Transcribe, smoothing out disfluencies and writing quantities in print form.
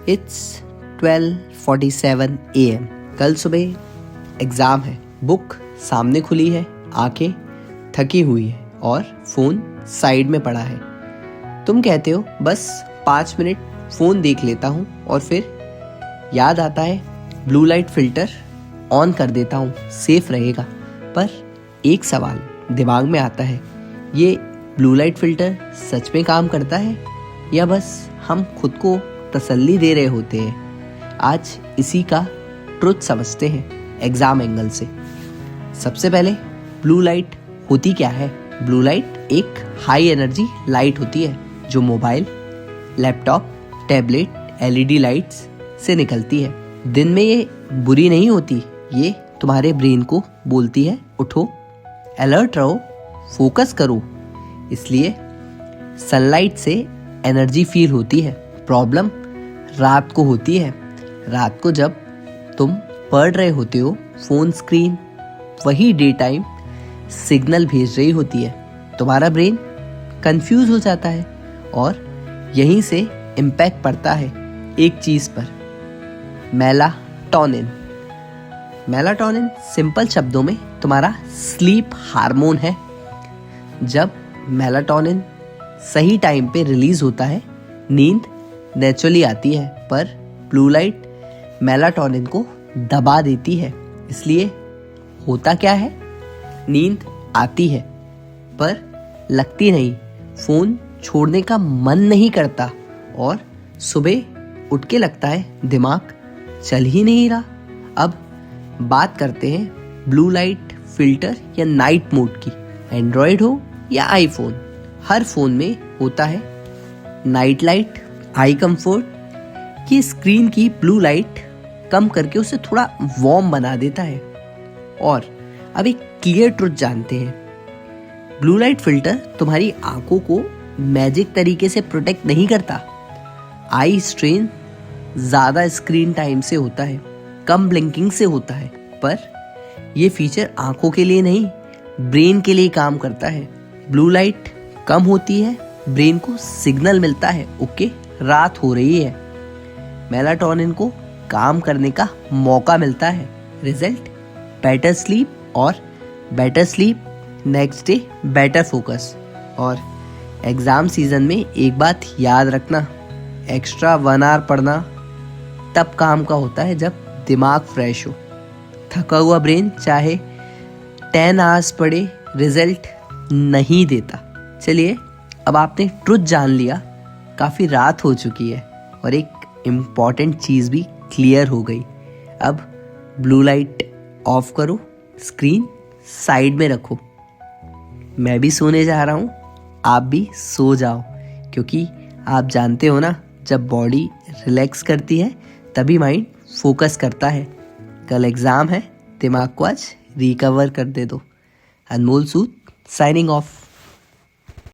It's 12:47 AM। कल सुबह exam है, बुक सामने खुली है, आंखें थकी हुई है और फ़ोन साइड में पड़ा है। तुम कहते हो बस 5 मिनट फ़ोन देख लेता हूँ और फिर याद आता है ब्लू लाइट फ़िल्टर ऑन कर देता हूँ, सेफ रहेगा। पर एक सवाल दिमाग में आता है, ये ब्लू लाइट फ़िल्टर सच में काम करता है या बस हम खुद को तसल्ली दे रहे होते हैं? आज इसी का ट्रुथ समझते हैं एग्ज़ाम एंगल से। सबसे पहले ब्लू लाइट होती क्या है? ब्लू लाइट एक हाई एनर्जी लाइट होती है जो mobile, laptop, tablet, LED lights से निकलती है। दिन में ये बुरी नहीं होती, ये तुम्हारे ब्रेन को बोलती है उठो, अलर्ट रहो, फोकस करो। इसलिए सनलाइट से एनर्जी फील होती है। प्रॉब्लम रात को होती है। रात को जब तुम पढ़ रहे होते हो, फ़ोन स्क्रीन वही डे टाइम सिग्नल भेज रही होती है। तुम्हारा ब्रेन कंफ्यूज हो जाता है और यहीं से इम्पैक्ट पड़ता है एक चीज़ पर, मेलाटोनिन। मेलाटोनिन सिंपल शब्दों में तुम्हारा स्लीप हार्मोन है। जब मेलाटोनिन सही टाइम पे रिलीज होता है, नींद नेचुरली आती है। पर ब्लू लाइट मेलाटोनिन को दबा देती है। इसलिए होता क्या है, नींद आती है पर लगती नहीं, फ़ोन छोड़ने का मन नहीं करता और सुबह उठ के लगता है दिमाग चल ही नहीं रहा। अब बात करते हैं ब्लू लाइट फिल्टर या नाइट मोड की। एंड्रॉयड हो या आईफोन, हर फ़ोन में होता है नाइट लाइट, आई कंफर्ट। ये स्क्रीन की ब्लू लाइट कम करके उसे थोड़ा वार्म बना देता है। और अब एक क्लियर ट्रुथ जानते हैं, ब्लू लाइट फिल्टर तुम्हारी आंखों को मैजिक तरीके से प्रोटेक्ट नहीं करता। आई स्ट्रेन ज़्यादा स्क्रीन टाइम से होता है, कम ब्लिंकिंग से होता है। पर यह फीचर आंखों के लिए नहीं, ब्रेन के लिए काम करता है। ब्लू लाइट कम होती है, ब्रेन को सिग्नल मिलता है ओके रात हो रही है, मेलाटोनिन को काम करने का मौका मिलता है। रिजल्ट बेटर स्लीप, और better sleep next day better focus. और एग्ज़ाम सीज़न में एक बात याद रखना, एक्स्ट्रा 1 आवर पढ़ना तब काम का होता है जब दिमाग फ्रेश हो। थका हुआ ब्रेन चाहे 10 आवर्स पढ़े, रिजल्ट नहीं देता। चलिए, अब आपने ट्रुथ जान लिया, काफ़ी रात हो चुकी है और एक इम्पॉर्टेंट चीज़ भी क्लियर हो गई। अब ब्लू लाइट ऑफ करो, स्क्रीन साइड में रखो। मैं भी सोने जा रहा हूँ, आप भी सो जाओ, क्योंकि आप जानते हो ना, जब बॉडी रिलैक्स करती है तभी माइंड फोकस करता है। कल एग्ज़ाम है, दिमाग को आज रिकवर कर दे दो। अनमोल सूद साइनिंग ऑफ।